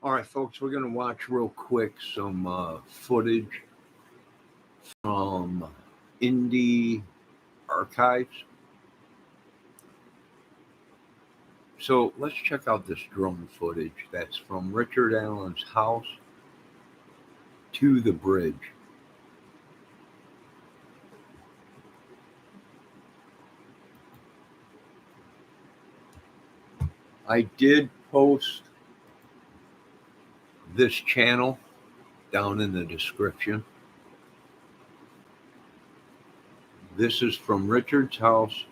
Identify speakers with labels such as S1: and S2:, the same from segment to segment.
S1: All right, folks, we're going to watch real quick some footage from Indie Archives. So let's check out this drone footage that's from Richard Allen's house to the bridge. I did post this channel down in the description. This is from Richard's house,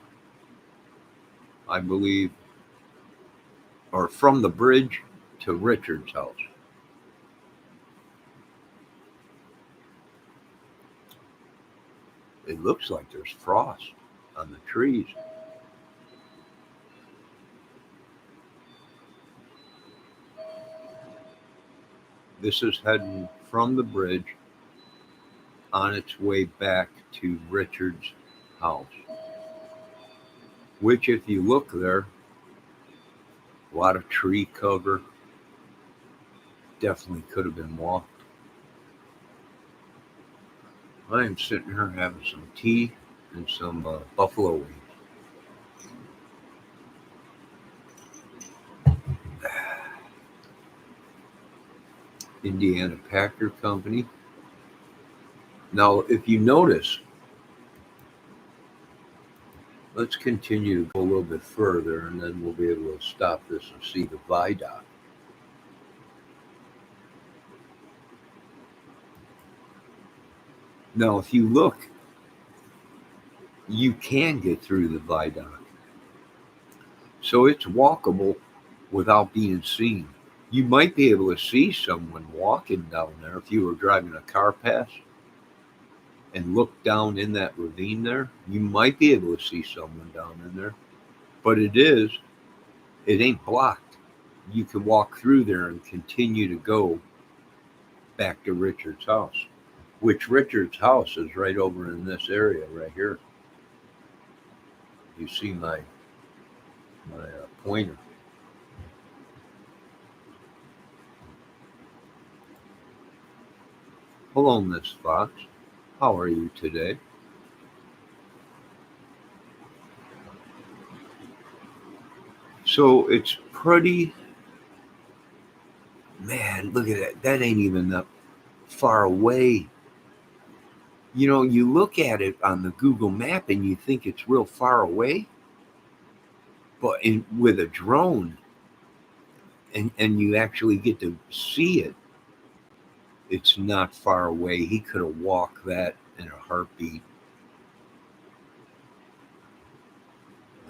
S1: I believe, or from the bridge to Richard's house. It looks like there's frost on the trees. This is heading from the bridge on its way back to Richard's house, which, if you look there, a lot of tree cover, definitely could have been walked. I am sitting here having some tea and some buffalo wings. Indiana Packer Company. Now, if you notice, let's continue to go a little bit further, and then we'll be able to stop this and see the viaduct. Now, if you look, you can get through the viaduct. So it's walkable without being seen. You might be able to see someone walking down there if you were driving a car past and look down in that ravine there. You might be able to see someone down in there, but it ain't blocked. You can walk through there and continue to go back to Richard's house, which Richard's house is right over in this area right here. You see my pointer. Hello, Miss Fox. How are you today? So it's pretty, man, look at that. That ain't even that far away. You know, you look at it on the Google map and you think it's real far away, but with a drone and you actually get to see it, it's not far away. He could have walked that in a heartbeat.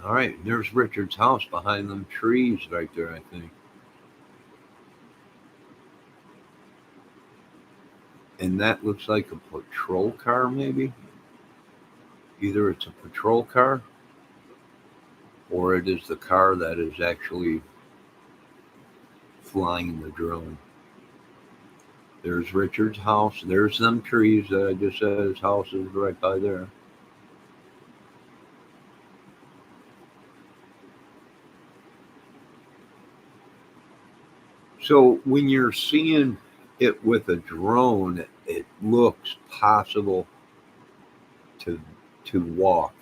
S1: All right, there's Richard's house behind them trees right there, I think. And that looks like a patrol car, maybe. Either it's a patrol car or it is the car that is actually flying the drone. There's Richard's house. There's them trees that I just said his house is right by there. So when you're seeing it with a drone, it looks possible to walk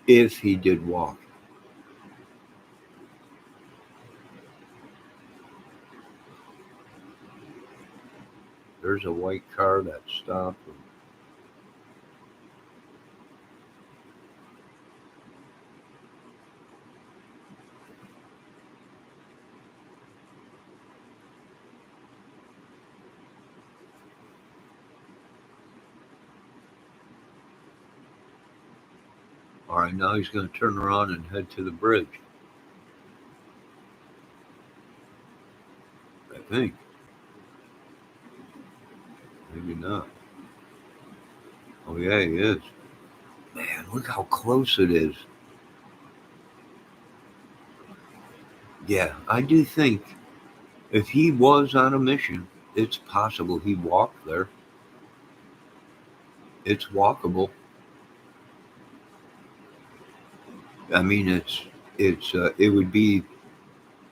S1: if he did walk. There's a white car that stopped. All right, now he's going to turn around and head to the bridge. I think. Maybe not. Oh, yeah, he is. Man, look how close it is. Yeah, I do think if he was on a mission, it's possible he walked there. It's walkable. I mean, it's it would be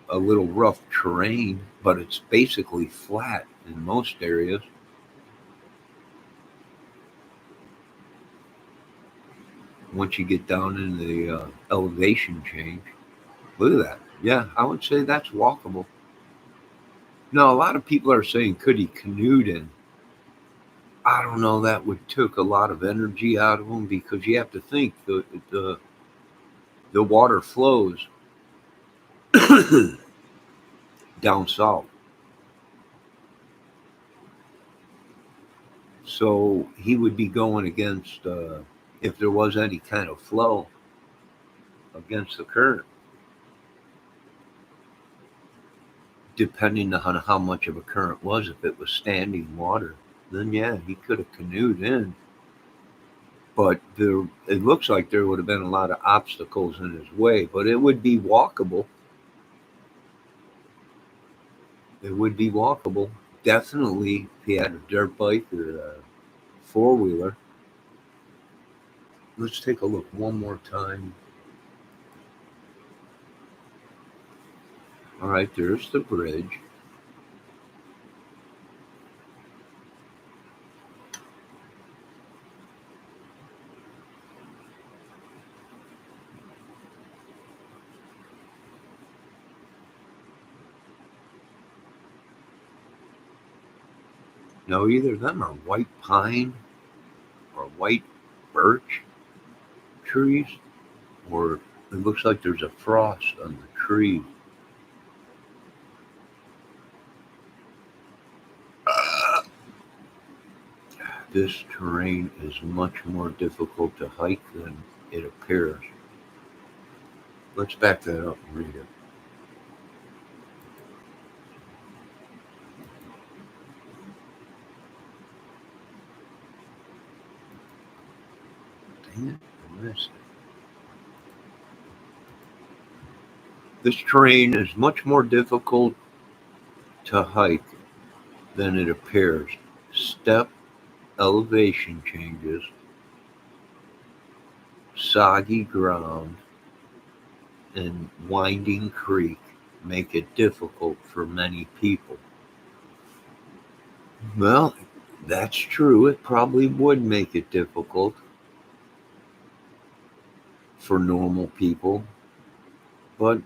S1: a little rough terrain, but it's basically flat in most areas. Once you get down in the elevation change, look at that. Yeah, I would say that's walkable. Now, a lot of people are saying, could he canoed in? I don't know. That would took a lot of energy out of him because you have to think the water flows down south, so he would be going against if there was any kind of flow against the current, depending on how much of a current was. If it was standing water, then yeah, he could have canoed in. But it looks like there would have been a lot of obstacles in his way, but it would be walkable. It would be walkable. Definitely, if he had a dirt bike or a four wheeler. Let's take a look one more time. All right, there's the bridge. Now, either them are white pine or white birch trees, or it looks like there's a frost on the tree. This terrain is much more difficult to hike than it appears. Let's back that up and read it. Dang it, I missed it. This terrain is much more difficult to hike than it appears. Step elevation changes, soggy ground, and winding creek make it difficult for many people. Well, that's true. It probably would make it difficult for normal people. But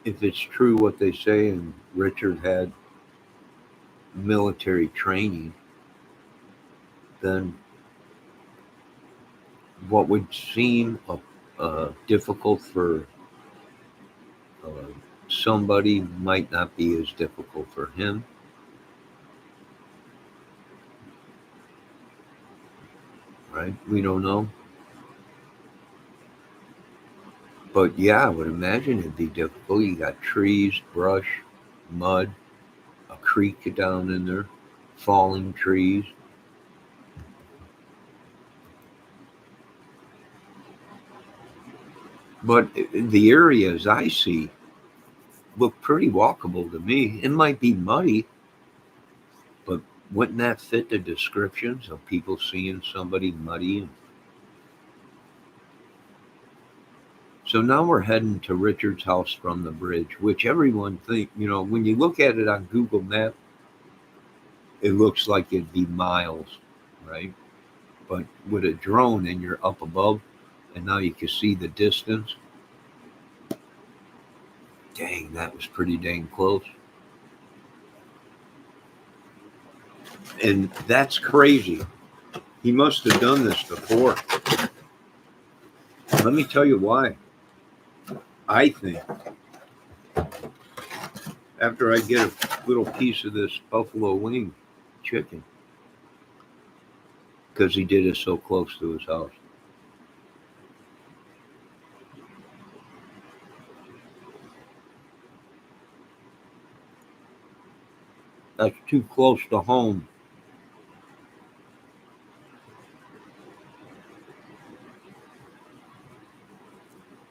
S1: if it's true what they say, and Richard had military training, then what would seem difficult for uh, somebody might not be as difficult for him, right? We don't know. But yeah, I would imagine it'd be difficult. You got trees, brush, mud, a creek down in there, falling trees. But the areas I see look pretty walkable to me. It might be muddy, but wouldn't that fit the descriptions of people seeing somebody muddy? So now we're heading to Richard's house from the bridge, which everyone think, when you look at it on Google Maps, it looks like it'd be miles, right? But with a drone and you're up above, and now you can see the distance. Dang, that was pretty dang close. And that's crazy. He must have done this before. Let me tell you why. I think after I get a little piece of this buffalo wing chicken, because he did it so close to his house. That's too close to home.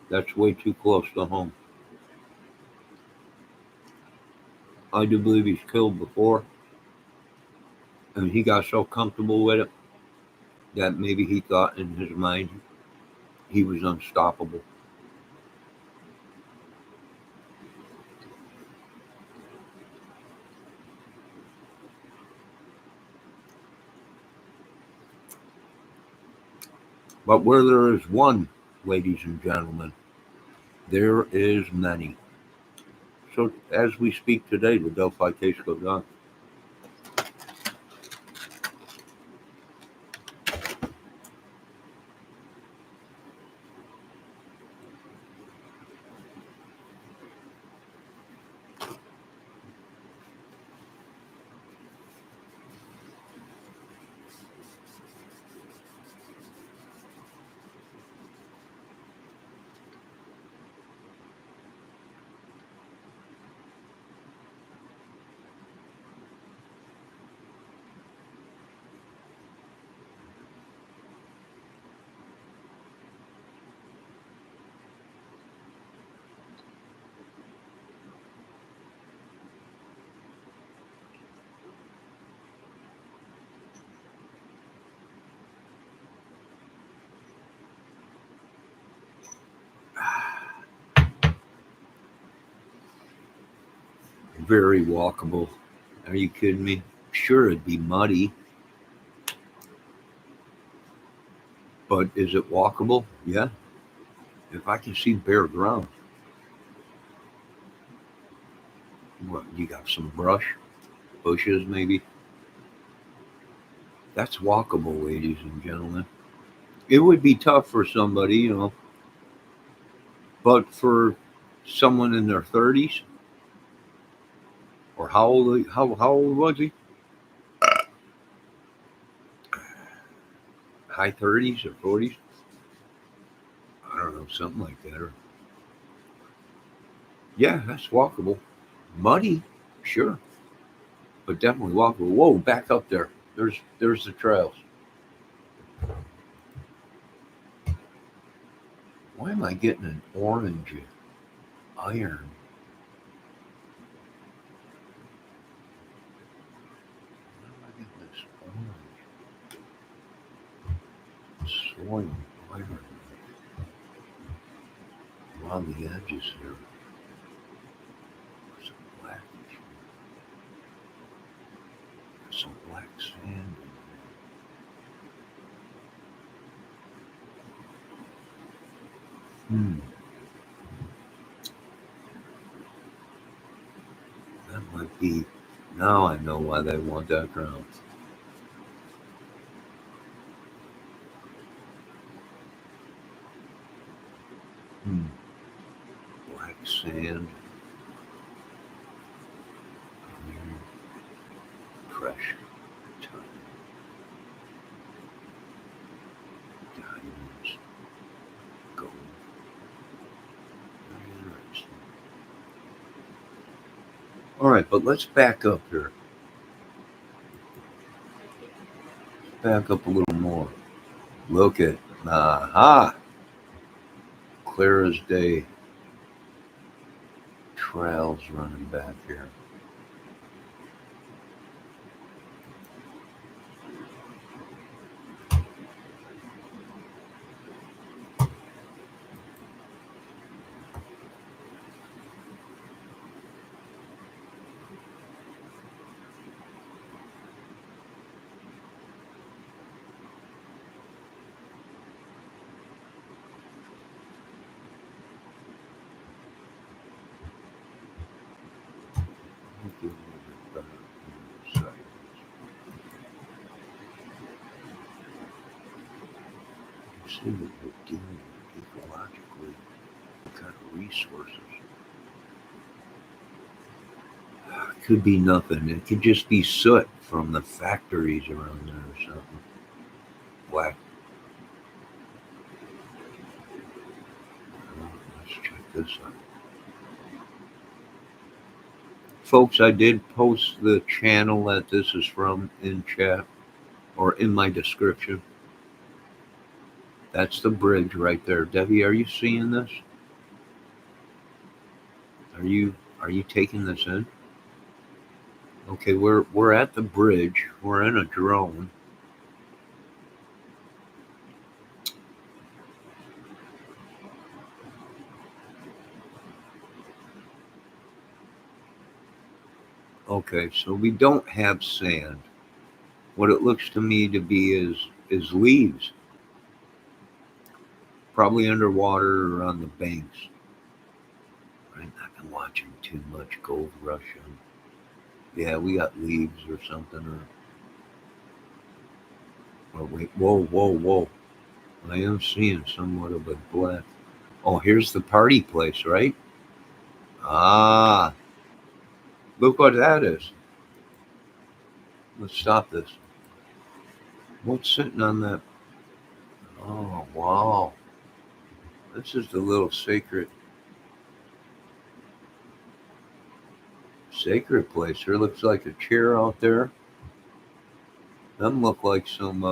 S1: That's way too close to home. I do believe he's killed before, and he got so comfortable with it that maybe he thought in his mind he was unstoppable. But where there is one, ladies and gentlemen, there is many. So as we speak today, the Delphi case goes on. Very walkable. Are you kidding me? Sure, it'd be muddy, but is it walkable? Yeah. If I can see bare ground, what, you got some brush, bushes maybe? That's walkable, ladies and gentlemen. It would be tough for somebody, but for someone in their 30s, or how old was he? High 30s or 40s? I don't know, something like that. Or yeah, that's walkable. Muddy, sure, but definitely walkable. Whoa, back up there. There's the trails. Why am I getting an orange iron? Why am I getting this orange soil iron around the edges here? Some blackish, some black sand. Hmm, that might be. Now I know why they want that ground. Hmm, black sand, iron, fresh time, diamonds, gold. Very interesting. All right, but let's back up here. Back up a little more. Look at, aha, clear as day. Trails running back here. Look a little bit better on the side. You see what we're dealing with ecologically, what kind of resources. It could be nothing. It could just be soot from the factories around there or something. Black. Let's check this out. Folks, I did post the channel that this is from in chat or in my description. That's the bridge right there. Debbie, are you seeing this? Are you taking this in? Okay, we're at the bridge. We're in a drone. Okay, so we don't have sand. What it looks to me to be is leaves. Probably underwater or on the banks. I've been watching too much Gold Rush. Yeah, we got leaves or something. Or wait, whoa, whoa, whoa. I am seeing somewhat of a black. Oh, here's the party place, right? Ah, look what that is. Let's stop this. What's sitting on that? Oh, wow. This is the little sacred place. There looks like a chair out there. Them look like some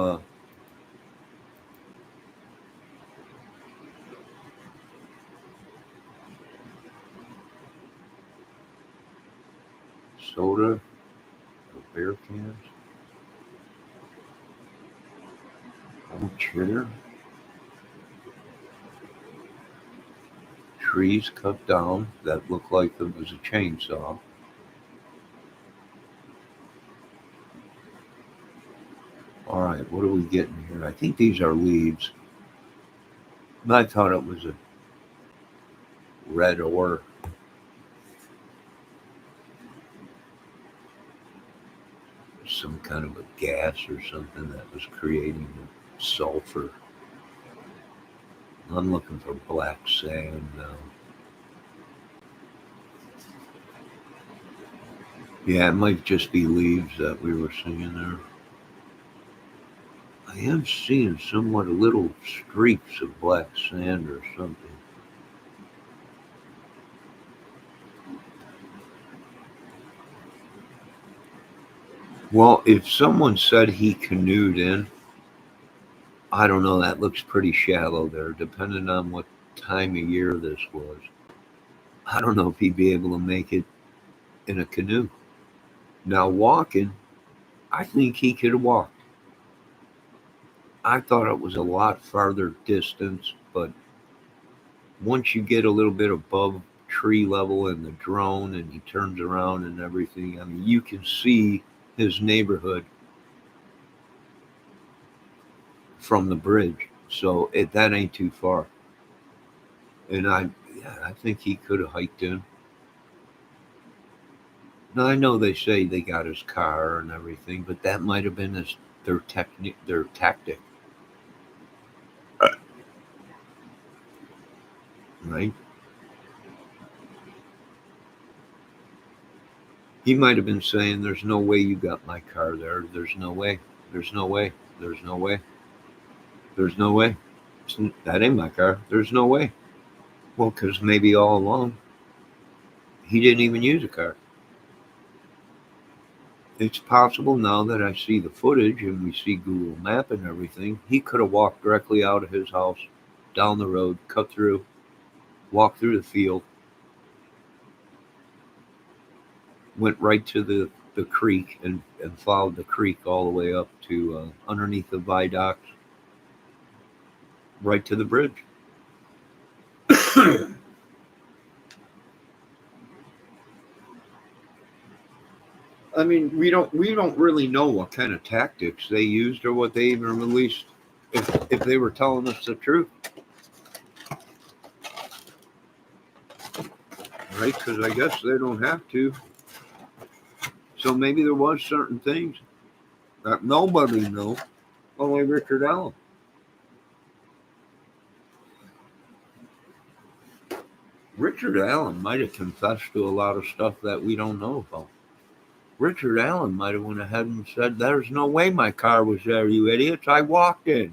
S1: soda or beer cans. Old chair. Trees cut down that look like there was a chainsaw. All right, what are we getting here? I think these are leaves. I thought it was a red ore, some kind of a gas or something that was creating sulfur. I'm looking for black sand now. Yeah, it might just be leaves that we were seeing there. I am seeing somewhat little streaks of black sand or something. Well, if someone said he canoed in, I don't know, that looks pretty shallow there, depending on what time of year this was. I don't know if he'd be able to make it in a canoe. Now, walking, I think he could have walked. I thought it was a lot farther distance, but once you get a little bit above tree level and the drone and he turns around and everything, I mean, you can see his neighborhood from the bridge. So that ain't too far. And yeah, I think he could have hiked in. Now I know they say they got his car and everything, but that might have been their technique, their tactic, right? He might have been saying, "There's no way you got my car there. There's no way. There's no way. There's no way. There's no way. That ain't my car. There's no way." Well, because maybe all along he didn't even use a car. It's possible now that I see the footage and we see Google Map and everything, he could have walked directly out of his house, down the road, cut through, walked through the field, went right to the creek and followed the creek all the way up to underneath the viaducts, right to the bridge. I mean, we don't really know what kind of tactics they used or what they even released if they were telling us the truth, right? Because I guess they don't have to. So maybe there was certain things that nobody knew, only Richard Allen. Richard Allen might have confessed to a lot of stuff that we don't know about. Richard Allen might have went ahead and said, "There's no way my car was there, you idiots. I walked in."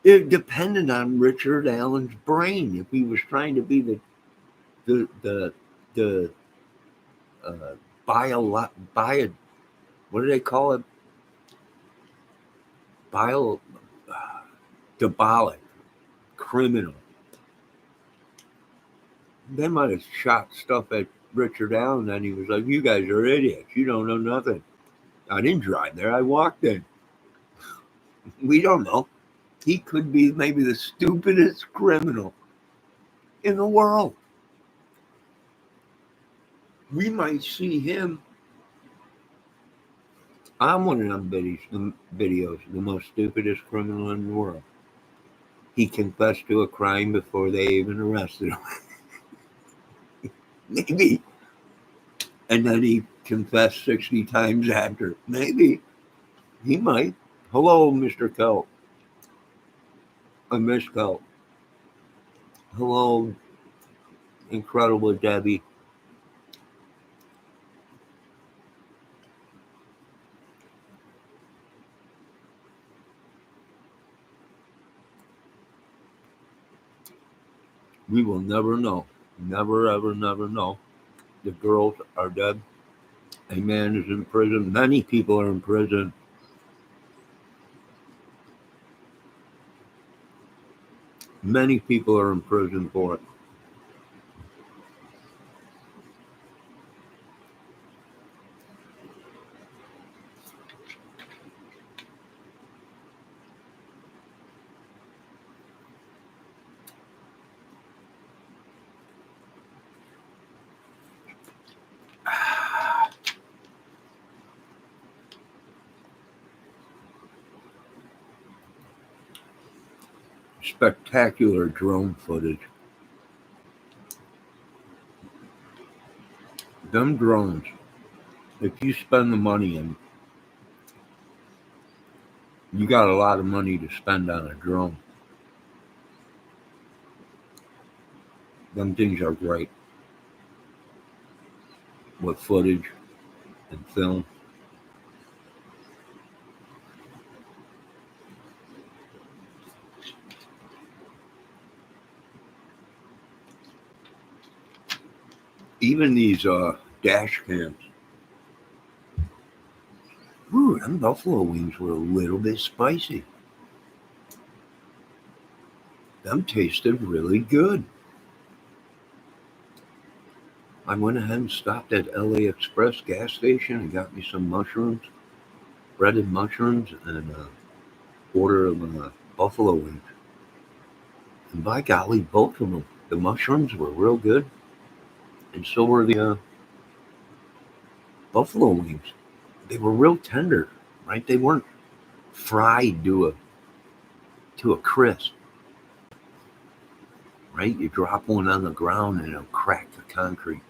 S1: It depended on Richard Allen's brain if he was trying to be the bio what do they call it, bio diabolic criminal. They might have shot stuff at Richard Allen and he was like, "You guys are idiots. You don't know nothing. I didn't drive there. I walked in." We don't know. He could be maybe the stupidest criminal in the world. We might see him I'm one of them videos, the most stupidest criminal in the world. He confessed to a crime before they even arrested him. Maybe. And then he confessed 60 times after. Maybe. He might. Hello, Mr. Kelp. Miss Kelp. Hello, incredible Debbie. We will never know. Never, ever, never know. The girls are dead. A man is in prison. Many people are in prison. Many people are in prison for it. Spectacular drone footage. Them drones, if you spend the money in, you got a lot of money to spend on a drone. Them things are great with footage and film. Even these dash cams. Ooh, them buffalo wings were a little bit spicy. Them tasted really good. I went ahead and stopped at LA Express gas station and got me some mushrooms, breaded mushrooms, and an order of buffalo wings. And by golly, both of them, the mushrooms were real good, and so were the buffalo wings. They were real tender, right? They weren't fried to a crisp, right? You drop one on the ground and it'll crack the concrete.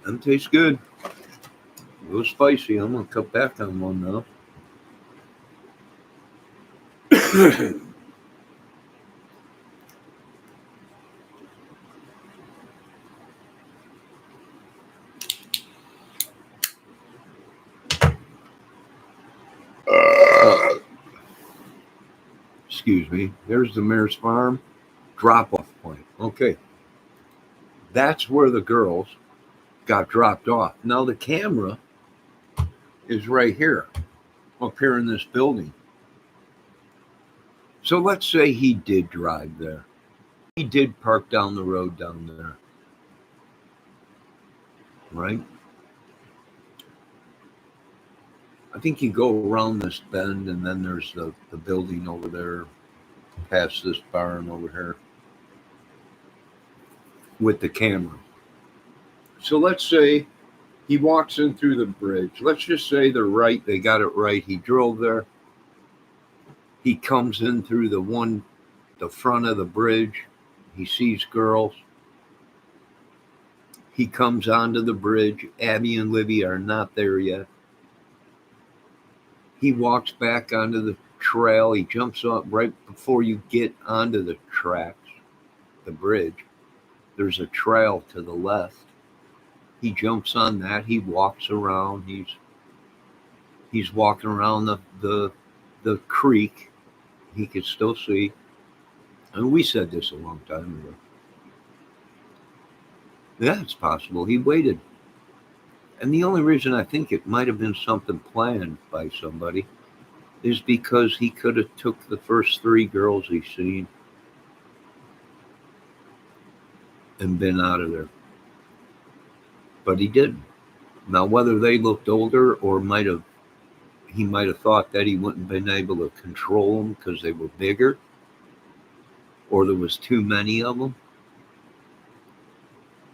S1: Them taste good. A little spicy. I'm gonna cut back on one now. Excuse me. There's the mayor's farm drop-off point. Okay, that's where the girls got dropped off. Now the camera is right here, up here in this building. So let's say he did drive there. He did park down the road down there, right? I think you go around this bend and then there's the building over there, past this barn over here with the camera. So let's say he walks in through the bridge. Let's just say they're right. They got it right. He drove there. He comes in through the front of the bridge. He sees girls. He comes onto the bridge. Abby and Livy are not there yet. He walks back onto the trail. He jumps up right before you get onto the tracks, the bridge. There's a trail to the left. He jumps on that. He walks around. He's walking around the creek. He could still see. And we said this a long time ago. Yeah, it's possible. He waited. And the only reason I think it might have been something planned by somebody is because he could have took the first three girls he's seen and been out of there. But he didn't. Now, whether they looked older or he might have thought that he wouldn't have been able to control them because they were bigger or there was too many of them.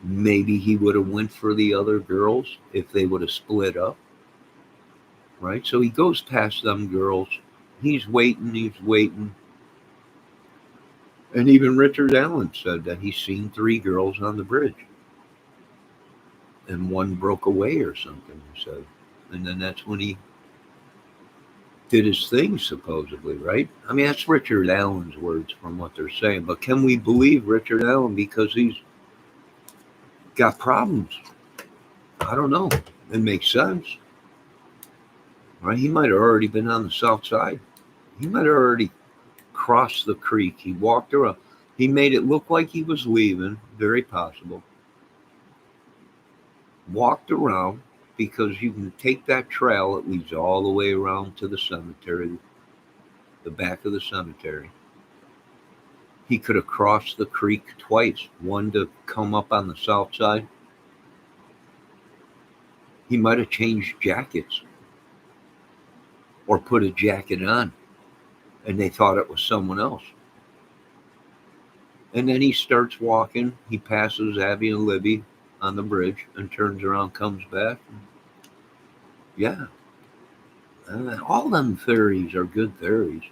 S1: Maybe he would have went for the other girls if they would have split up, right? So he goes past them girls. He's waiting. And even Richard Allen said that he's seen three girls on the bridge and one broke away or something, he said. And then that's when he did his thing, supposedly, right? I mean, that's Richard Allen's words from what they're saying. But can we believe Richard Allen because he's got problems? I don't know. It makes sense, right? He might have already been on the south side. He might have already crossed the creek. He walked around. He made it look like he was leaving, very possible. Walked around because you can take that trail that leads all the way around to the cemetery, the back of the cemetery. He could have crossed the creek twice, one to come up on the south side. He might have changed jackets or put a jacket on and they thought it was someone else. And then he starts walking. He passes Abby and Libby on the bridge and turns around, comes back. Yeah. And all them theories are good theories.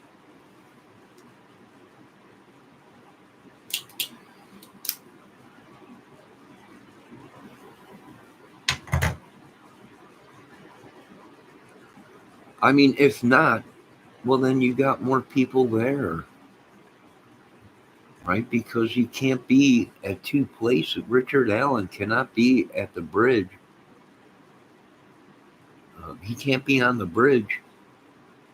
S1: I mean, if not, well, then you got more people there, right? Because you can't be at two places. Richard Allen cannot be at the bridge. He can't be on the bridge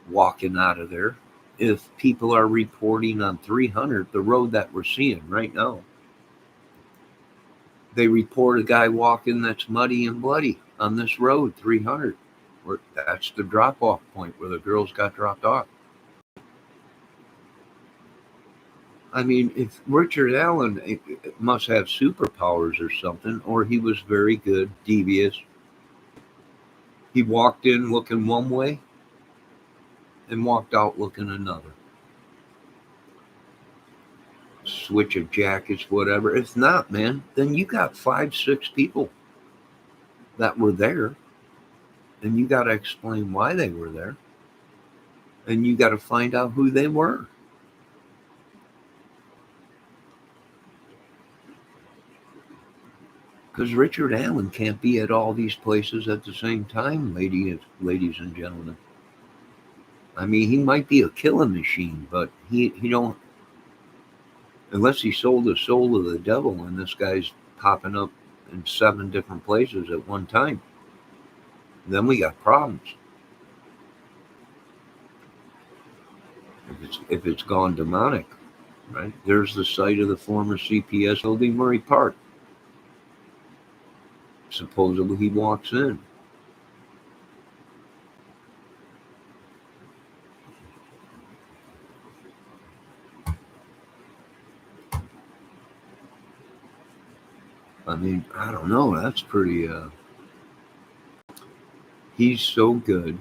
S1: walking out of there if people are reporting on 300, the road that we're seeing right now. They report a guy walking that's muddy and bloody on this road, 300. Where that's the drop off point where the girls got dropped off. I mean, if Richard Allen must have superpowers or something, or he was very good, devious. He walked in looking one way and walked out looking another. Switch of jackets, whatever. If not, man, then you got 5, 6 people that were there, and you got to explain why they were there, and you got to find out who they were. Because Richard Allen can't be at all these places at the same time, ladies and gentlemen. I mean, he might be a killing machine, but he don't unless he sold his soul to the devil, and this guy's popping up in 7 different places at one time. Then we got problems. If it's gone demonic, right? There's the site of the former CPS building, Murray Park. Supposedly he walks in. I mean, I don't know. That's pretty. He's so good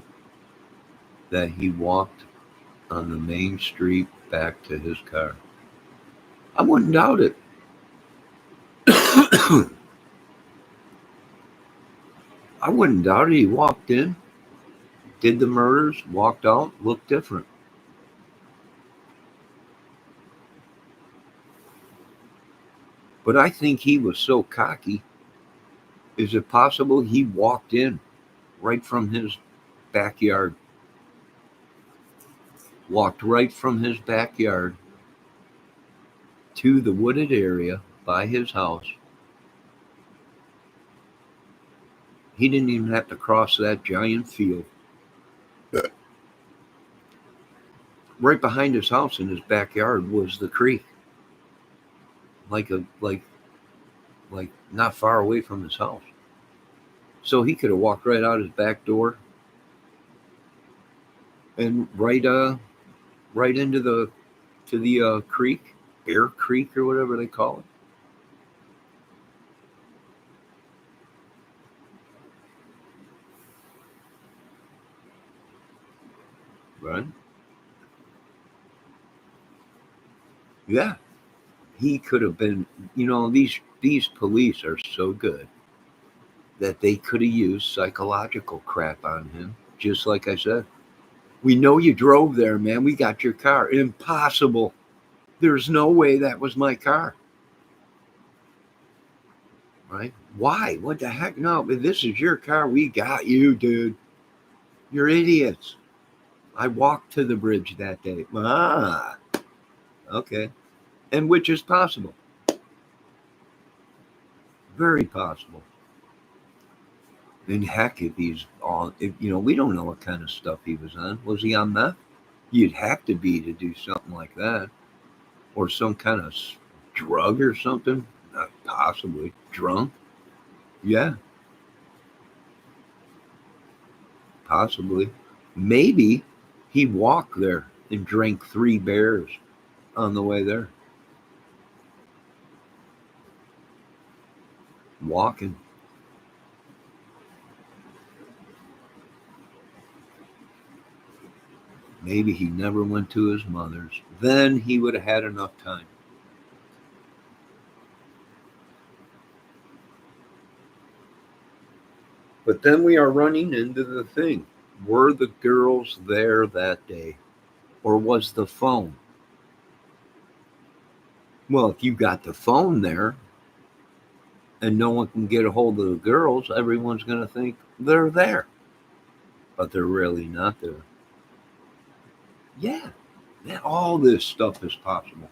S1: that he walked on the main street back to his car. I wouldn't doubt it. I wouldn't doubt it. He walked in, did the murders, walked out, looked different. But I think he was so cocky. Is it possible he walked in right from his backyard? Walked right from his backyard to the wooded area by his house. He didn't even have to cross that giant field. Right behind his house in his backyard was the creek. Like not far away from his house. So he could have walked right out his back door and right into the creek, Bear Creek or whatever they call it. Right? Yeah. he could have been, these police are so good that they could have used psychological crap on him. Just like I said, we know you drove there, man. We got your car. Impossible. There's no way that was my car. Right? Why? What the heck? No, but this is your car. We got you, dude. You're idiots. I walked to the bridge that day. Ah, okay. And which is possible. Very possible. And heck, if he's on, we don't know what kind of stuff he was on. Was he on meth? You'd have to be to do something like that. Or some kind of drug or something. Not possibly. Drunk? Yeah, possibly. Maybe he walked there and drank 3 beers on the way there. Walking. Maybe he never went to his mother's. Then he would have had enough time. But then we are running into the thing. Were the girls there that day? Or was the phone? Well, if you got the phone there and no one can get a hold of the girls, everyone's going to think they're there. But they're really not there. Yeah, all this stuff is possible.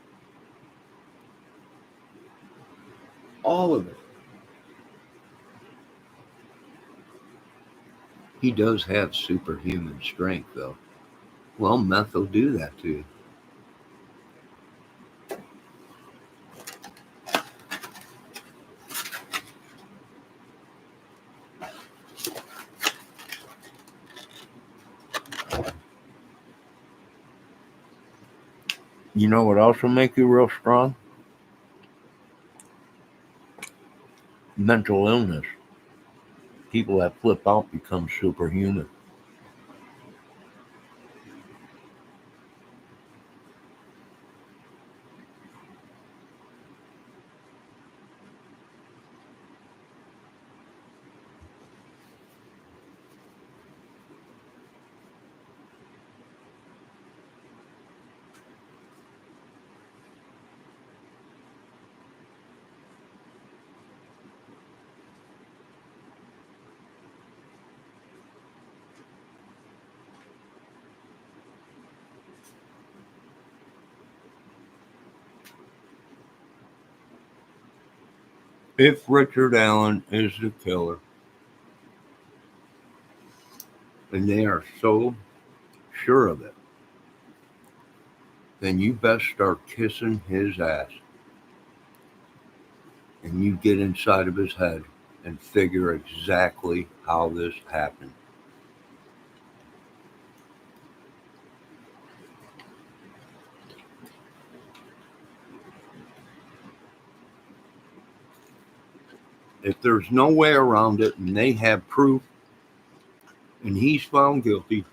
S1: All of it. He does have superhuman strength, though. Well, meth will do that to you. You know what else will make you real strong? Mental illness. People that flip out become superhuman. If Richard Allen is the killer, and they are so sure of it, then you best start kissing his ass. And you get inside of his head and figure exactly how this happened. If there's no way around it and they have proof and he's found guilty,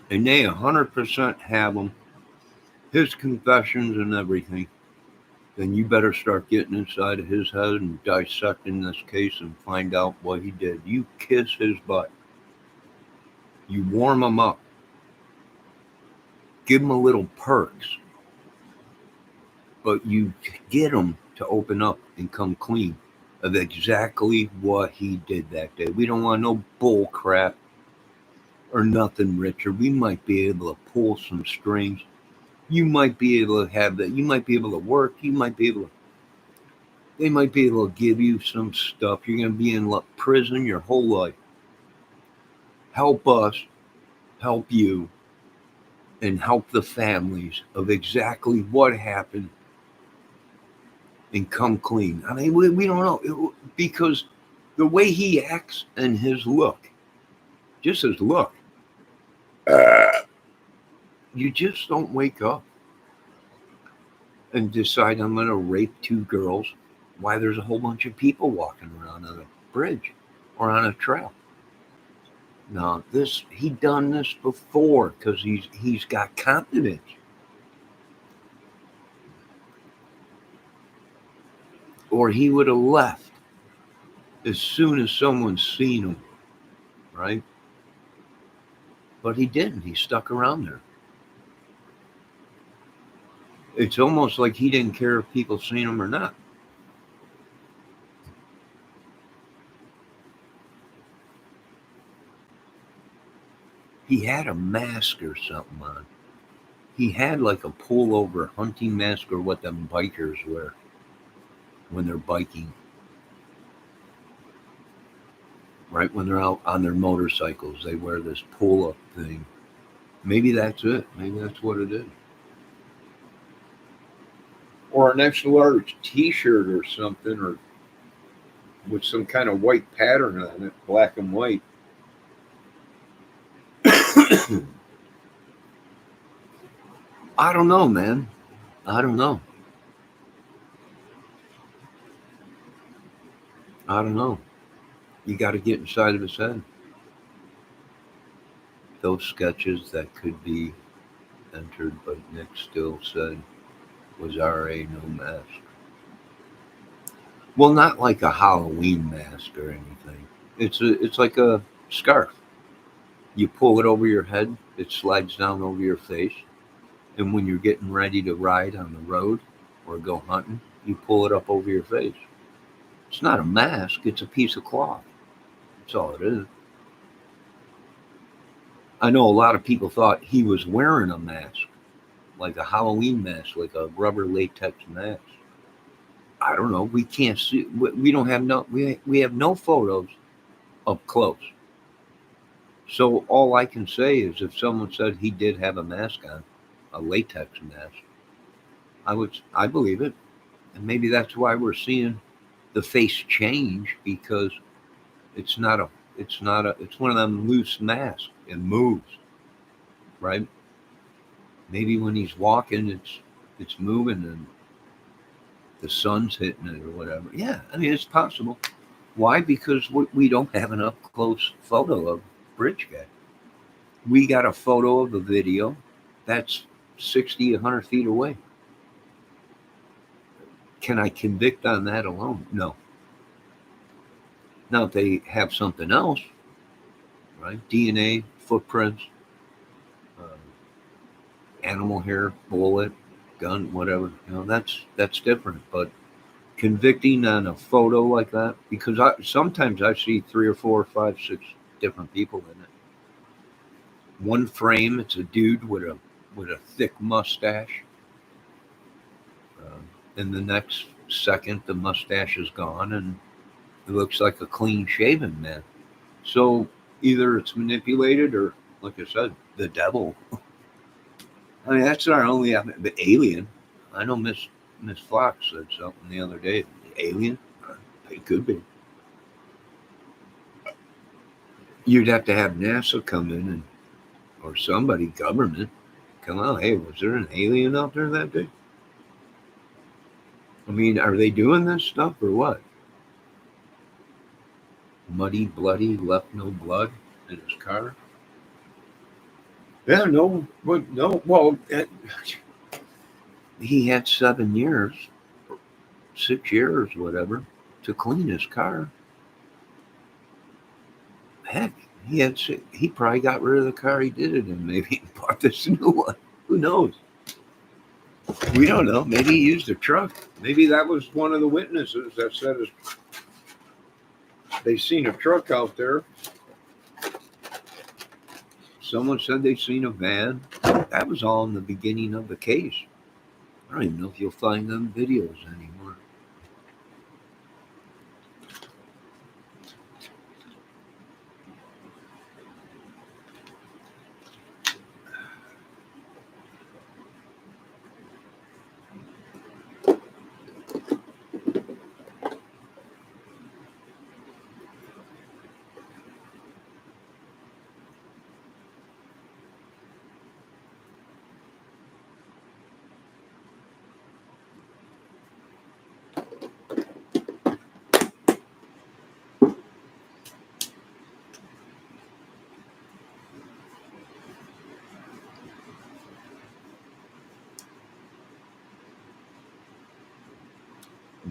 S1: and they 100% have him, his confessions and everything, then you better start getting inside of his head and dissecting this case and find out what he did. You kiss his butt. You warm him up. Give him a little perks. But you get him to open up and come clean of exactly what he did that day. We don't want no bull crap or nothing, Richard. We might be able to pull some strings. You might be able to have that. You might be able to work. You might be able to. They might be able to give you some stuff. You're going to be in prison your whole life. Help us, help you, and help the families of exactly what happened and come clean. I mean, we don't know because the way he acts and his look, just his look, you just don't wake up and decide I'm going to rape 2 girls while there's a whole bunch of people walking around on a bridge or on a trail. Now he done this before because he's got confidence. Or he would have left as soon as someone seen him, right? But he didn't. He stuck around there. It's almost like he didn't care if people seen him or not. He had a mask or something on. He had like a pullover hunting mask or what them bikers wear when they're biking, right? When they're out on their motorcycles, they wear this pull up thing. Maybe that's it. Maybe that's what it is. Or an extra large t shirt or something, or with some kind of white pattern on it, black and white. I don't know, man. I don't know. I don't know. You got to get inside of his head. Those sketches that could be entered, but Nick still said was RA no mask. Well, not like a Halloween mask or anything. It's like a scarf. You pull it over your head, it slides down over your face, and when you're getting ready to ride on the road or go hunting, you pull it up over your face. It's not a mask, it's a piece of cloth. That's all it is. I know a lot of people thought he was wearing a mask, like a Halloween mask, like a rubber latex mask. I don't know. We can't see. We don't have no. We have no photos up close. So all I can say is, if someone said he did have a mask on, a latex mask, I believe it, and maybe that's why we're seeing the face change because it's not a it's one of them loose masks. It moves, right? Maybe when he's walking, it's moving and the sun's hitting it or whatever. Yeah, I mean it's possible. Why? Because we don't have an up close photo of Bridge Guy. We got a photo of the video that's 60, 100 feet away. Can I convict on that alone? No. Now, if they have something else, right? DNA, footprints, uh, animal hair, bullet, gun, whatever. That's different. But convicting on a photo like that, because sometimes I see three or four, five, six different people in it. One frame, it's a dude with a thick mustache. In the next second, the mustache is gone, and it looks like a clean shaven man. So either it's manipulated, or, like I said, the devil. I mean, that's our only the alien. I know Miss Fox said something the other day. Alien, it could be. You'd have to have NASA come in and or somebody government come out. Hey, was there an alien out there that day? I mean, are they doing this stuff or what? Muddy, bloody, left no blood in his car. Yeah, no, but no. Well, he had 7 years, 6 years, whatever, to clean his car. Heck, he probably got rid of the car he did it in. Maybe he bought this new one. Who knows? We don't know. Maybe he used a truck. Maybe that was one of the witnesses that said they seen a truck out there. Someone said they seen a van. That was all in the beginning of the case. I don't even know if you'll find them videos anymore.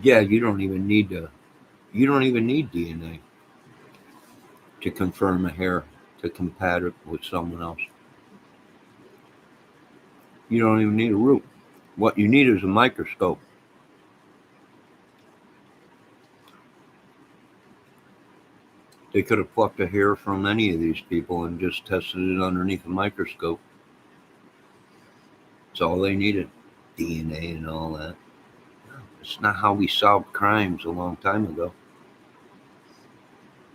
S1: Yeah, you don't even need DNA to confirm a hair to compare it with someone else. You don't even need a root. What you need is a microscope. They could have plucked a hair from any of these people and just tested it underneath a microscope. That's all they needed. DNA and all that. It's not how we solved crimes a long time ago.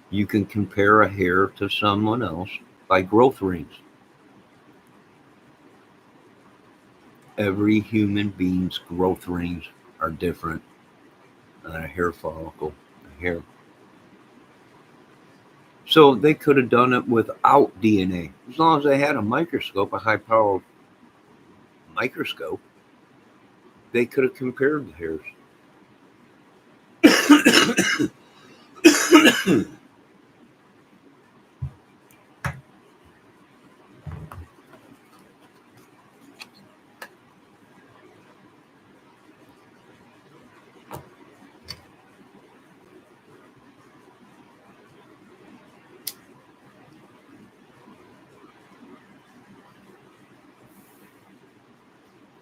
S1: You can compare a hair to someone else by growth rings. Every human being's growth rings are different on a hair follicle, a hair. So they could have done it without DNA. As long as they had a microscope, a high powered microscope, they could have compared the hairs.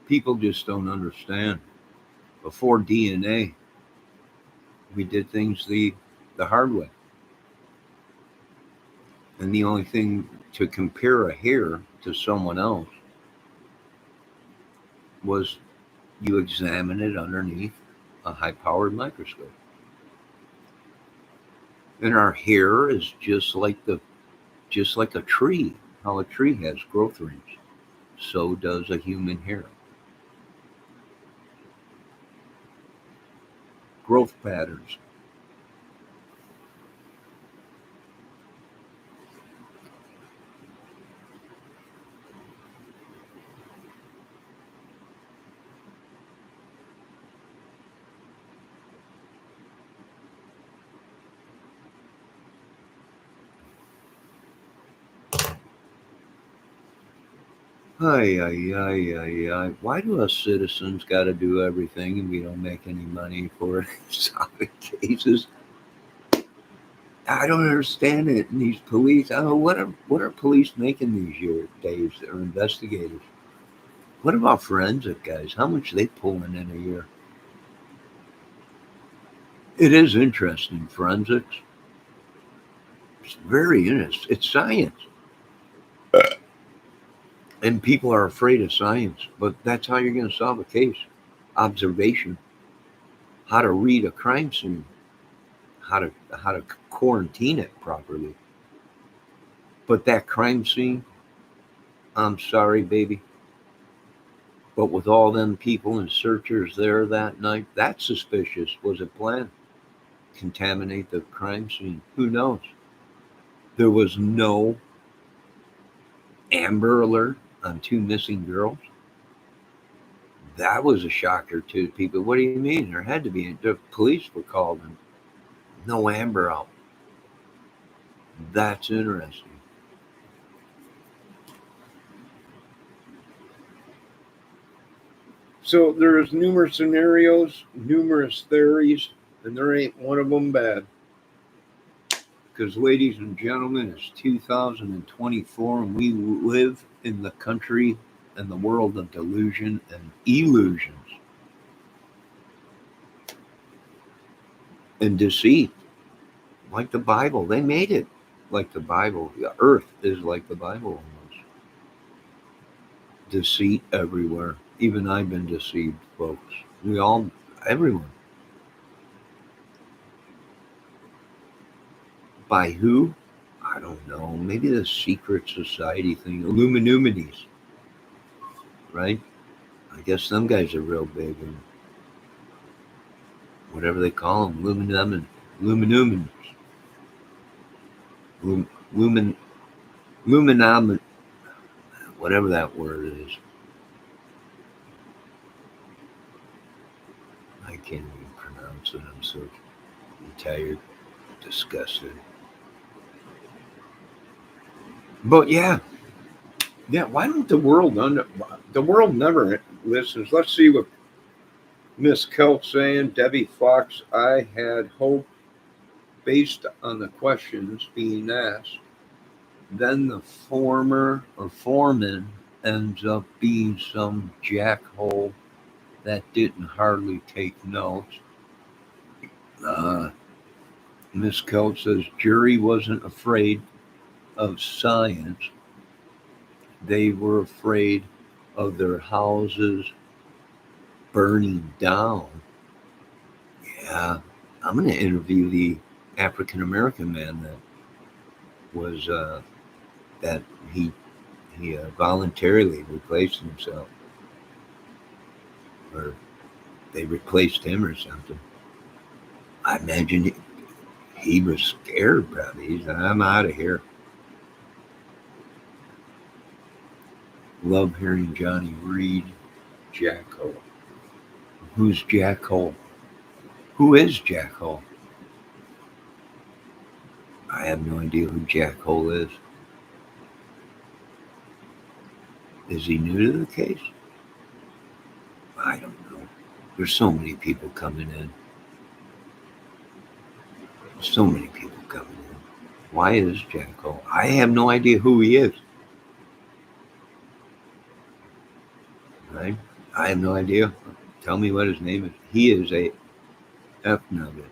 S1: People just don't understand. Before DNA, we did things the hard way. And the only thing to compare a hair to someone else was you examine it underneath a high powered microscope. And our hair is just like a tree, how a tree has growth rings. So does a human hair. Growth patterns. Ay, ay, ay, ay, ay. Why do us citizens got to do everything and we don't make any money for it? Solving cases. I don't understand it. And these police, oh, what are police making these days? Or investigators? What about forensic guys? How much are they pulling in a year? It is interesting, forensics. It's very interesting. It's science. And people are afraid of science, but that's how you're going to solve a case. Observation, how to read a crime scene, how to quarantine it properly. But that crime scene, I'm sorry, baby, but with all them people and searchers there that night, that's suspicious. Was it planned? Contaminate the crime scene? Who knows? There was no Amber Alert on two missing girls. That was a shocker to people. What do you mean? There had to be. The police were called and no Amber out. That's interesting. So there's numerous scenarios, numerous theories, and there ain't one of them bad. Because, ladies and gentlemen, it's 2024 and we live in the country and the world of delusion and illusions and deceit. Like the Bible, they made it like the Bible. The earth is like the Bible almost. Deceit everywhere. Even I've been deceived, folks. We all, everyone. By who? I don't know. Maybe the secret society thing, Illuminati, right? I guess some guys are real big and whatever they call them, Luminum, Lumin, Luminam, whatever that word is. I can't even pronounce it. I'm so tired, disgusted. But yeah, yeah. Why don't the world never listens? Let's see what Miss Kelt saying, Debbie Fox, I had hope based on the questions being asked. Then the former or foreman ends up being some jackhole that didn't hardly take notes. Uh, Miss Kelt says, jury wasn't afraid of science. They were afraid of their houses burning down. Yeah, I'm going to interview the African American man was that he voluntarily replaced himself, or they replaced him or something. I imagine he was scared. Probably he said, "I'm out of here." Love hearing Johnny read Jack Hole. Who's Jack Hole? Who is Jack Hole? I have no idea who Jack Hole is. Is he new to the case? I don't know. There's so many people coming in. So many people coming in. Why is Jack Hole? I have no idea who he is. Right? I have no idea. Tell me what his name is. He is a F nugget.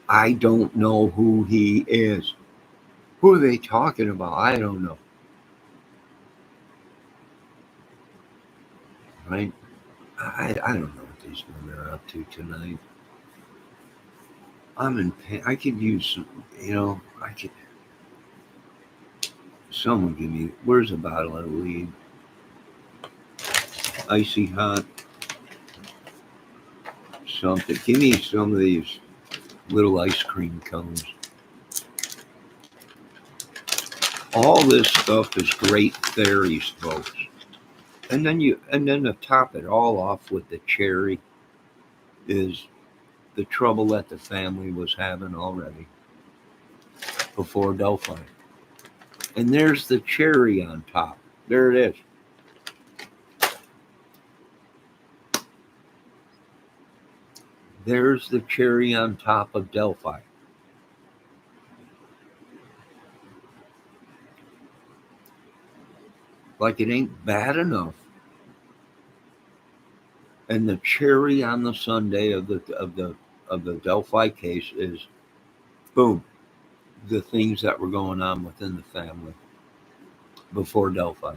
S1: I don't know who he is. Who are they talking about? I don't know. Right? I don't know what these women are up to tonight. I'm in pain. I could use some, I could. Someone give me, where's a bottle of weed? Icy hot. Something. Give me some of these little ice cream cones. All this stuff is great theories, folks. And then to top it all off with the cherry is the trouble that the family was having already before Delphi. And there's the cherry on top. There it is. There's the cherry on top of Delphi. Like it ain't bad enough. And the cherry on the sundae of the Delphi case is, boom, the things that were going on within the family before Delphi.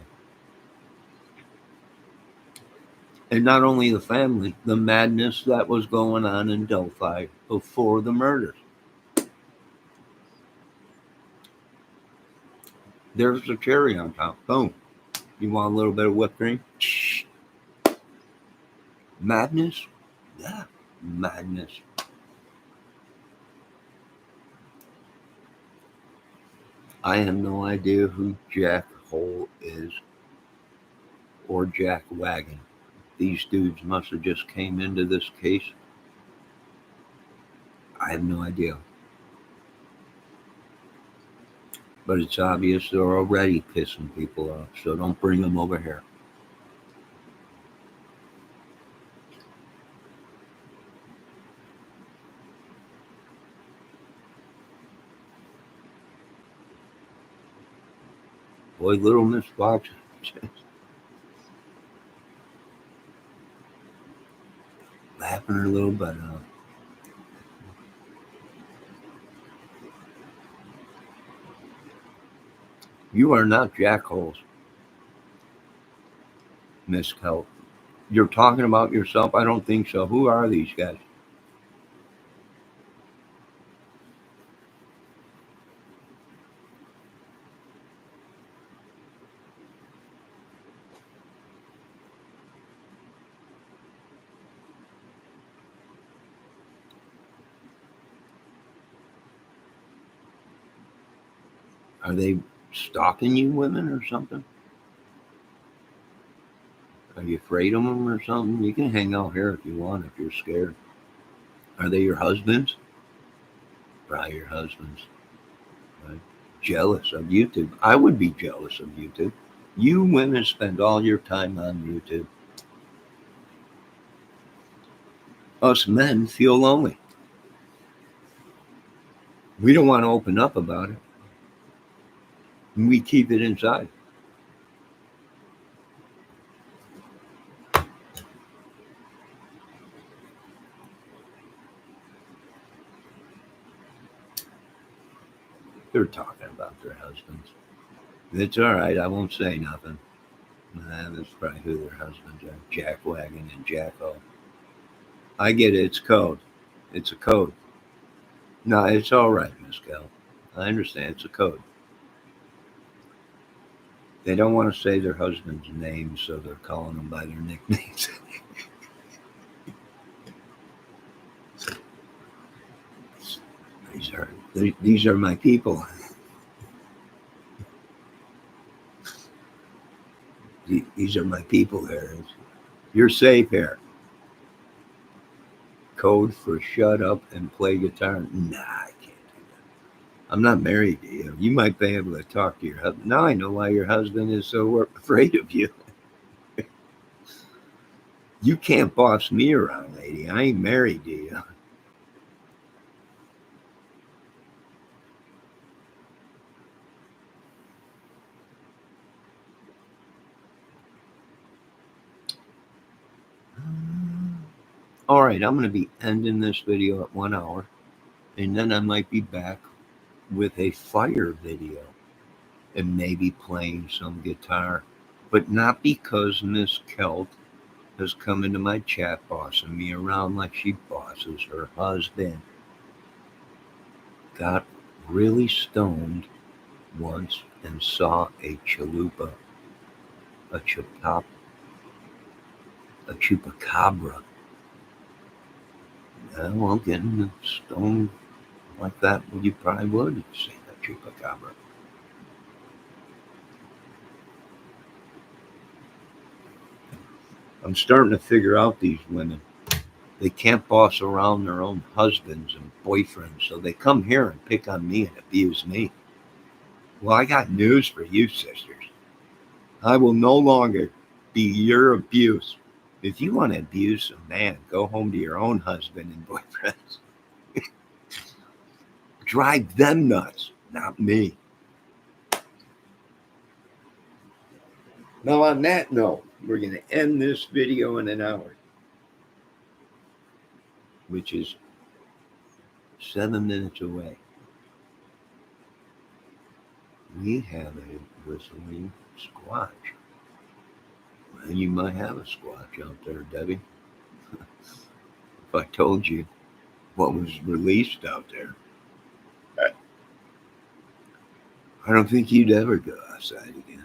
S1: And not only the family, the madness that was going on in Delphi before the murders. There's the cherry on top. Boom. You want a little bit of whipped cream? Madness? Yeah, madness. I have no idea who Jack Hole is or Jack Wagon. These dudes must have just came into this case. I have no idea. But it's obvious they're already pissing people off, so don't bring them over here. Boy, little Miss Fox. Laughing her little butt off. You are not jackholes, Miss Kelp. You're talking about yourself? I don't think so. Who are these guys? Are they stalking you women or something? Are you afraid of them or something? You can hang out here if you want, if you're scared. Are they your husbands? Probably your husbands. Right? Jealous of YouTube. I would be jealous of YouTube. You women spend all your time on YouTube. Us men feel lonely. We don't want to open up about it. And we keep it inside. They're talking about their husbands. It's all right. I won't say nothing. That's probably who their husbands are. Jackwagon and Jacko. I get it. It's code. It's a code. No, it's all right, Miss Cal. I understand. It's a code. They don't want to say their husband's name, so they're calling them by their nicknames. these are my people. These are my people here. You're safe here. Code for shut up and play guitar. Nah, I can't do that. I'm not married to you. You might be able to talk to your husband. Now I know why your husband is so afraid of you. You can't boss me around, lady. I ain't married to you. All right, I'm going to be ending this video at 1 hour, and then I might be back with a fire video and maybe playing some guitar, but not because Miss Kelt has come into my chat bossing me around like she bosses her husband. Got really stoned once and saw a chalupa, a chupap, a chupacabra. Well, getting stoned like that, well, you probably would say that chupacabra. I'm starting to figure out these women. They can't boss around their own husbands and boyfriends, so they come here and pick on me and abuse me. Well, I got news for you, sisters. I will no longer be your abuse. If you want to abuse a man, go home to your own husband and boyfriends. Drive them nuts, not me. Now, on that note, we're going to end this video in an hour, which is 7 minutes away. We have a whistling squatch. And you might have a squatch out there, Debbie. If I told you what was released out there, I don't think you'd ever go outside again.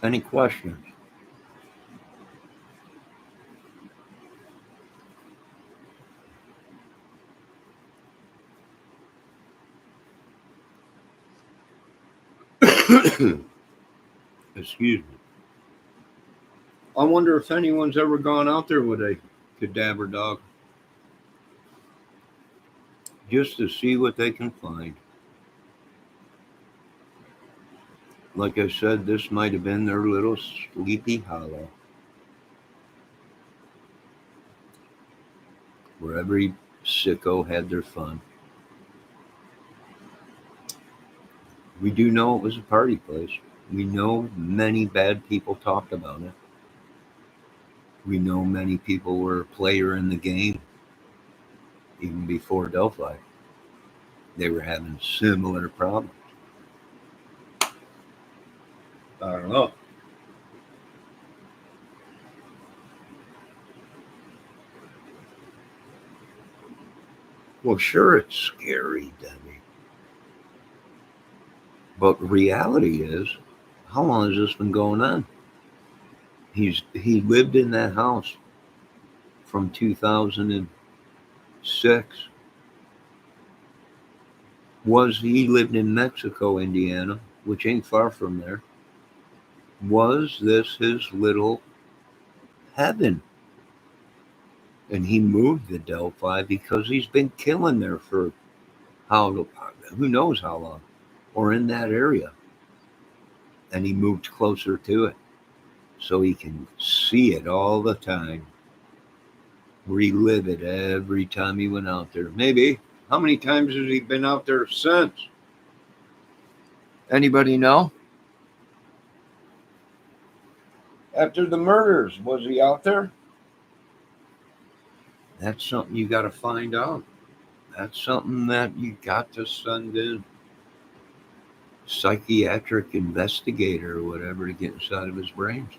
S1: Any questions? Excuse me. I wonder if anyone's ever gone out there with a cadaver dog just to see what they can find. Like I said, this might have been their little sleepy hollow where every sicko had their fun. We do know it was a party place. We know many bad people talked about it. We know many people were a player in the game even before Delphi. They were having similar problems. I don't know. Well, sure, it's scary, Debbie. But reality is, how long has this been going on? He lived in that house from 2006. He lived in Mexico, Indiana, which ain't far from there. Was this his little heaven? And he moved to Delphi because he's been killing there for how who knows how long, or in that area, and he moved closer to it so he can see it all the time, relive it every time he went out there. Maybe how many times has he been out there since? Anybody know? After the murders, was he out there? That's something you got to find out. That's something that you got to send in psychiatric investigator or whatever to get inside of his brains.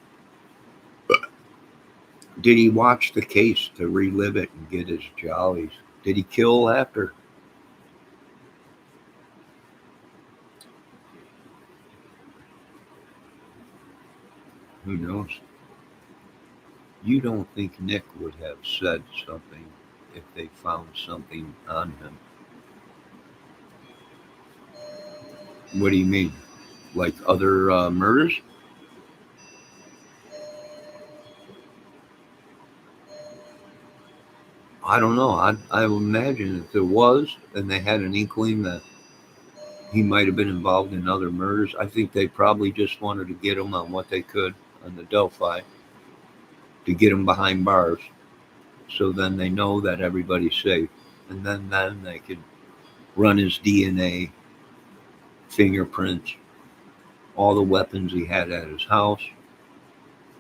S1: Did he watch the case to relive it and get his jollies? Did he kill after? Who knows? You don't think Nick would have said something if they found something on him? What do you mean? Like other murders? I don't know. I would imagine if there was, and they had an inkling that he might have been involved in other murders, I think they probably just wanted to get him on what they could on the Delphi to get him behind bars. So then they know that everybody's safe. And then they could run his DNA, fingerprints, all the weapons he had at his house,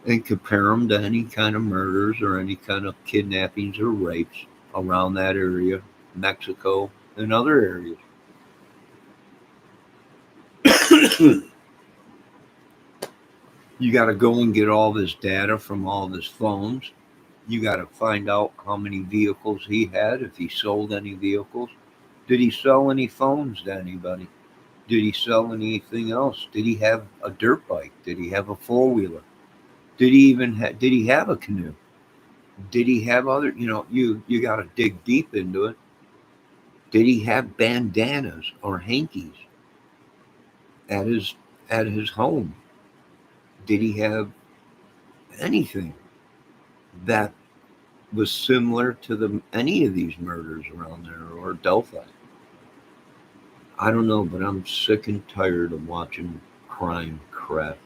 S1: and compare them to any kind of murders or any kind of kidnappings or rapes around that area, Mexico, and other areas. You got to go and get all this data from all of his phones. You got to find out how many vehicles he had, if he sold any vehicles. Did he sell any phones to anybody? Did he sell anything else? Did he have a dirt bike? Did he have a four wheeler? Did he have a canoe? Did he have other? You got to dig deep into it. Did he have bandanas or hankies at his home? Did he have anything that was similar to any of these murders around there or Delphi? I don't know, but I'm sick and tired of watching crime crap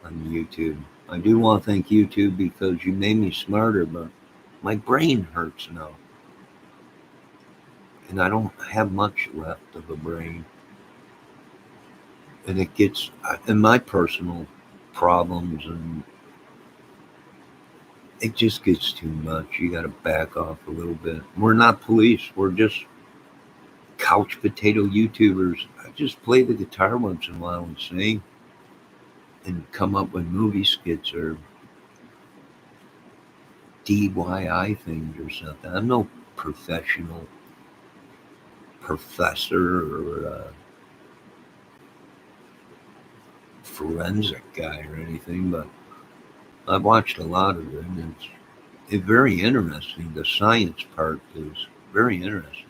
S1: on YouTube. I do want to thank YouTube because you made me smarter, but my brain hurts now. And I don't have much left of a brain. And it gets, in my personal problems, and it just gets too much. You got to back off a little bit. We're not police. We're just couch potato YouTubers. I just play the guitar once in a while and sing and come up with movie skits or DIY things or something. I'm no professional professor or forensic guy or anything, but I've watched a lot of it, and it's very interesting. The science part is very interesting.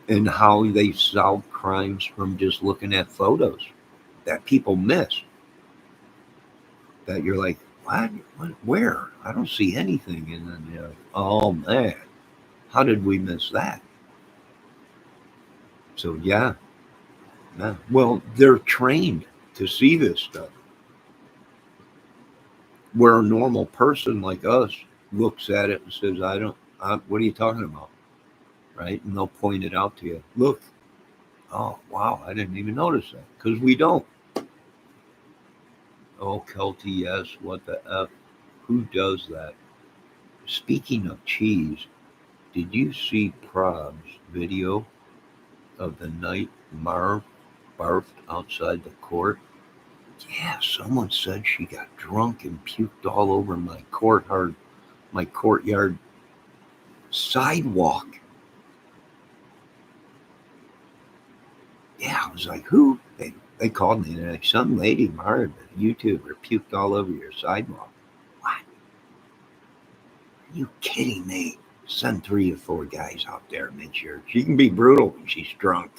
S1: And how they solve crimes from just looking at photos that people miss. That you're like, what, where? I don't see anything. And then you're like, oh man, how did we miss that? So yeah. Well, they're trained to see this stuff. Where a normal person like us looks at it and says, what are you talking about? Right? And they'll point it out to you. Look, oh, wow, I didn't even notice that because we don't. Oh, Kelty, yes, what the F? Who does that? Speaking of cheese, did you see Prob's video of the night Marv barfed outside the court? Yeah, someone said she got drunk and puked all over my courtyard sidewalk. Yeah, I was like, who? They called me. They're like, some lady, Marvin, YouTuber, puked all over your sidewalk. What? Are you kidding me? Send 3 or 4 guys out there, make sure. She can be brutal when she's drunk.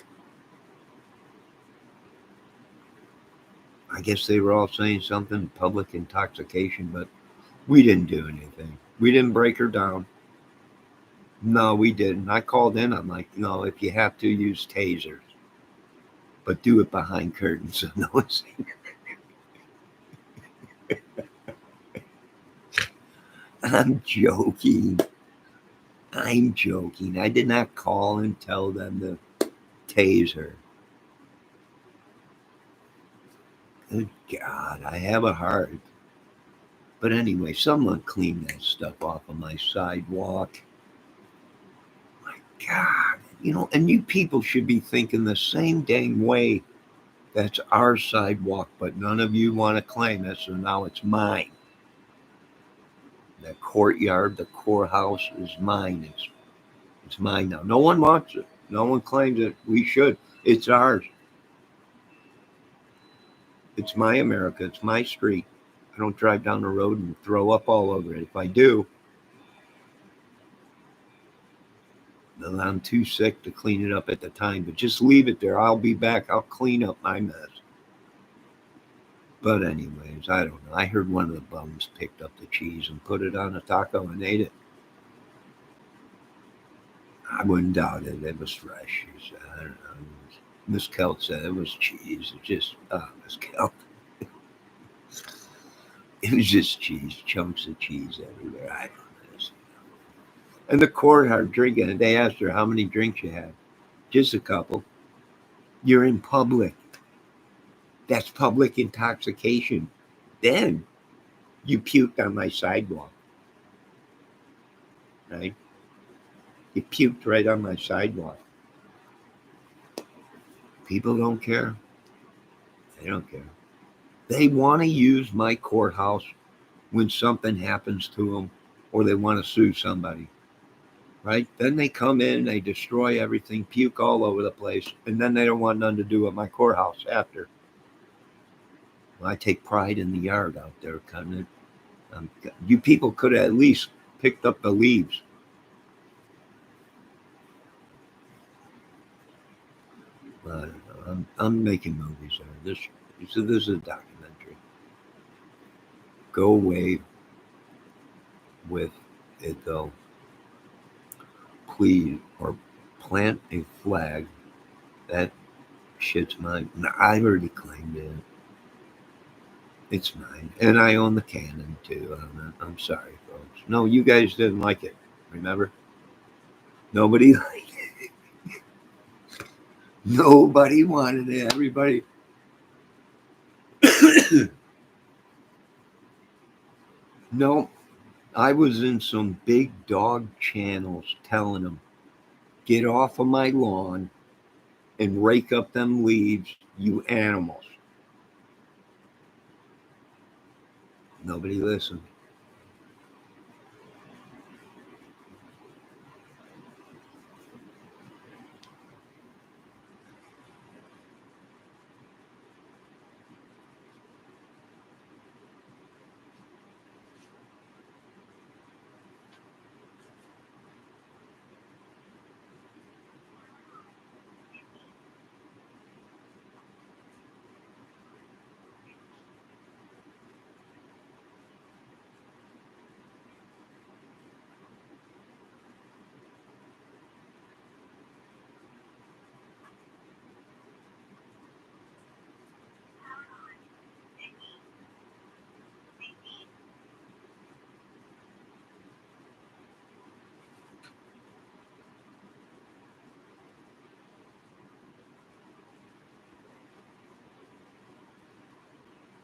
S1: I guess they were all saying something, public intoxication, but we didn't do anything. We didn't break her down. No, we didn't. I called in. I'm like, no, if you have to, use tasers, but do it behind curtains so no one's. I'm joking. I'm joking. I did not call and tell them to tase her. Good God, I have a heart. But anyway, someone cleaned that stuff off of my sidewalk. My God. And you people should be thinking the same dang way. That's our sidewalk, but none of you want to claim it, so now it's mine. That courtyard, the courthouse is mine. It's mine now. No one wants it. No one claims it. We should. It's ours. It's my America. It's my street. I don't drive down the road and throw up all over it. If I do, then I'm too sick to clean it up at the time. But just leave it there. I'll be back. I'll clean up my mess. But anyways, I don't know. I heard one of the bums picked up the cheese and put it on a taco and ate it. I wouldn't doubt it. It was fresh. He said, I don't know. Miss Kelt said it was cheese. It just, Miss Kelt. It was just cheese, chunks of cheese everywhere. I don't know. And the courtyard drinking, and they asked her how many drinks you had. Just a couple. You're in public. That's public intoxication. Then you puked on my sidewalk, right? You puked right on my sidewalk. People don't care. They don't care. They want to use my courthouse when something happens to them or they want to sue somebody, right? Then they come in, they destroy everything, puke all over the place, and then they don't want nothing to do with my courthouse after. Well, I take pride in the yard out there, kind of. You people could have at least picked up the leaves. I don't know. I'm making movies there. This is a documentary. Go away with it though, please, or plant a flag. That shit's mine. No, I already claimed it. It's mine, and I own the cannon too. I'm sorry, folks. No, you guys didn't like it. Remember? Nobody liked it. Nobody wanted it. Everybody. No, I was in some big dog channels telling them, get off of my lawn and rake up them leaves, you animals. Nobody listened.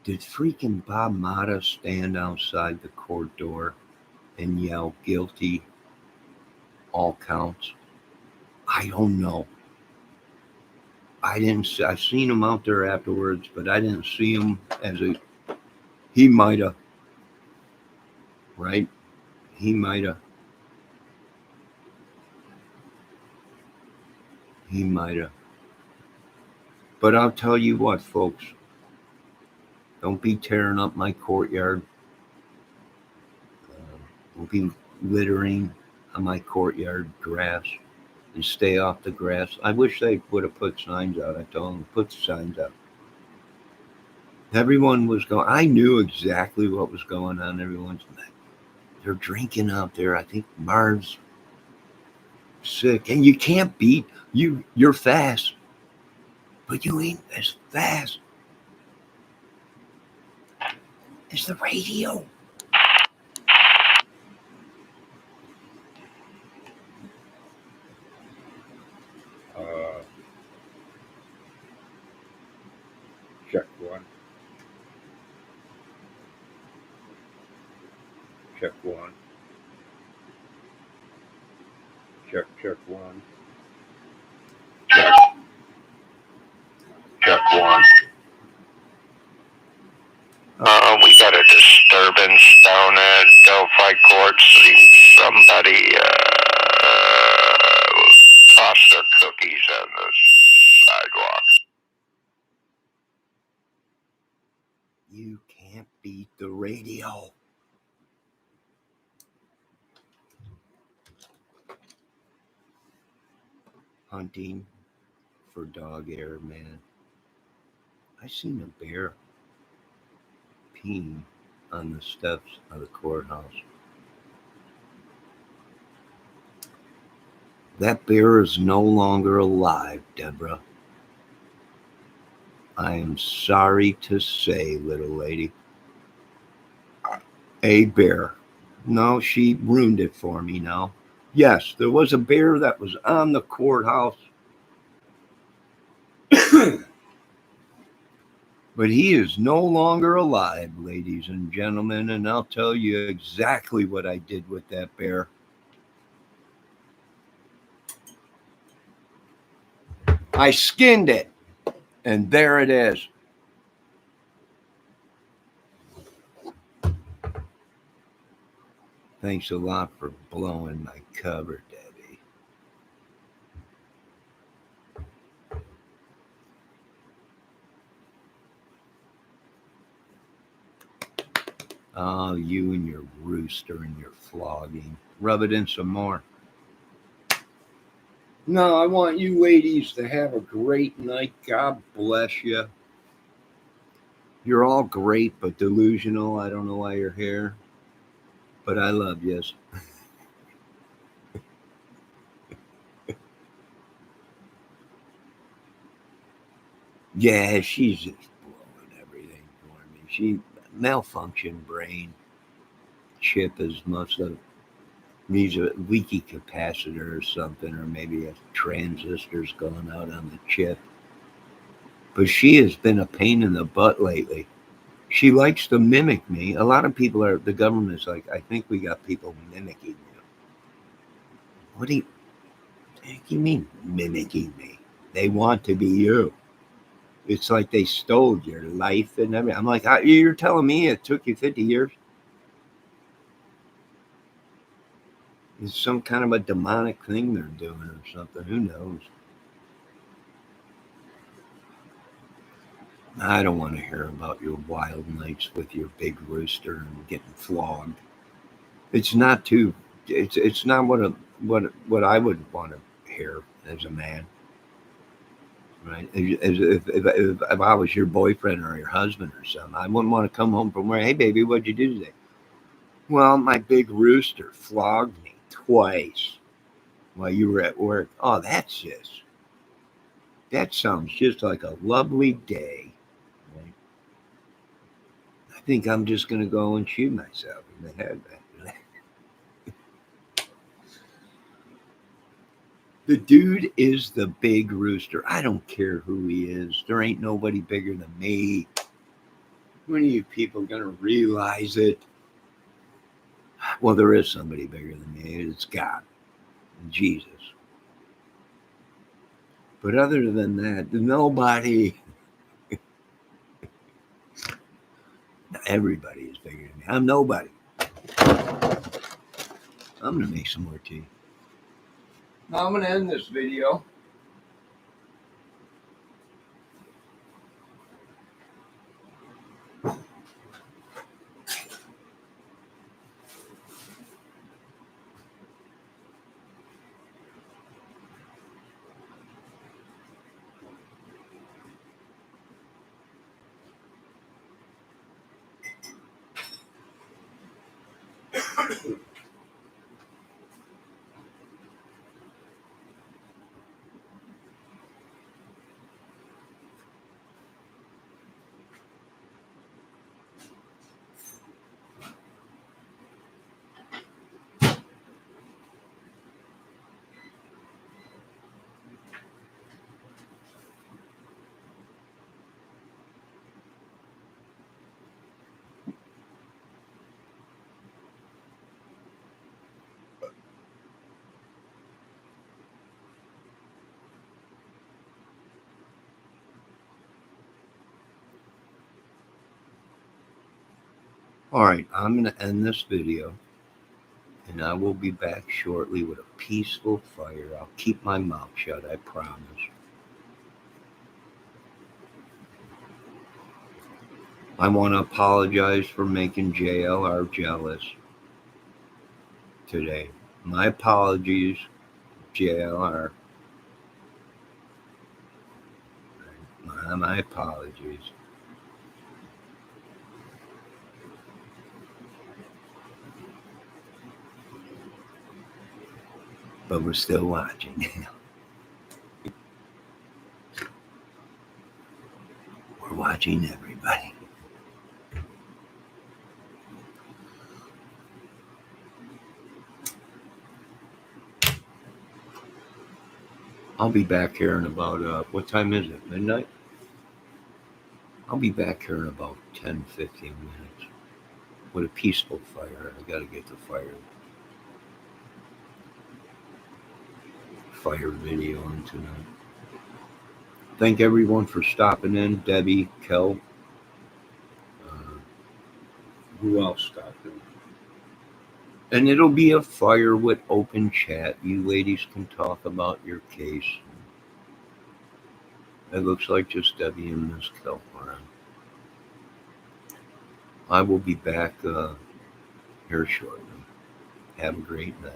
S1: Did freaking Bob Mata stand outside the court door and yell guilty, all counts? I don't know. I didn't. I seen him out there afterwards, but I didn't see him as a. He might have, right? He might have. He might have. But I'll tell you what, folks, don't be tearing up my courtyard. Don't be littering on my courtyard grass, and stay off the grass. I wish they would have put signs out. I told them to put the signs out. Everyone was going. I knew exactly what was going on. They're drinking out there. I think Marv's sick, and you can't beat you. You're fast, but you ain't as fast as the radio. Uh, check one. Check one. Check one. Check. Check one. We got a disturbance down at Delphi Courts. Somebody tossed their cookies on the sidewalk. You can't beat the radio. Hunting for dog air, man. I seen a bear peeing on the steps of the courthouse. That bear is no longer alive, Deborah. I am sorry to say, little lady. A bear. No, she ruined it for me now. Yes, there was a bear that was on the courthouse. But he is no longer alive, ladies and gentlemen, and I'll tell you exactly what I did with that bear. I skinned it, and there it is. Thanks a lot for blowing my cover, Debbie. Oh, you and your rooster and your flogging. Rub it in some more. No, I want you ladies to have a great night. God bless you. You're all great, but delusional. I don't know why you're here, but I love you. Yeah, she's just blowing everything for me. She malfunction brain chip is must have needs a leaky capacitor or something, or maybe a transistor's going out on the chip. But she has been a pain in the butt lately. She likes to mimic me. A lot of people are, the government's like, I think we got people mimicking you. What do you mean mimicking me? They want to be you. It's like they stole your life and everything. I'm like, you're telling me it took you 50 years? It's some kind of a demonic thing they're doing or something. Who knows? I don't want to hear about your wild nights with your big rooster and getting flogged. It's not too. It's not what I would want to hear as a man, right? If I was your boyfriend or your husband or something, I wouldn't want to come home from work. Hey, baby, what'd you do today? Well, my big rooster flogged me twice while you were at work. Oh, that sounds just like a lovely day. Right? I think I'm just going to go and shoot myself in the head. The dude is the big rooster. I don't care who he is. There ain't nobody bigger than me. When are you people going to realize it? Well, there is somebody bigger than me. It's God, Jesus. But other than that, nobody. Everybody is bigger than me. I'm nobody. I'm going to make some more tea. Now I'm going to end this video. All right, I'm going to end this video, and I will be back shortly with a peaceful fire. I'll keep my mouth shut, I promise. I want to apologize for making JLR jealous today. My apologies, JLR. My apologies. But we're still watching. We're watching everybody. I'll be back here in about, what time is it? Midnight? I'll be back here in about 10, 15 minutes with a peaceful fire. I got to get the fire video on tonight. Thank everyone for stopping in. Debbie, Kel, who else stopped in? And it'll be a fire with open chat. You ladies can talk about your case. It looks like just Debbie and Miss Kel around. I will be back here shortly. Have a great night.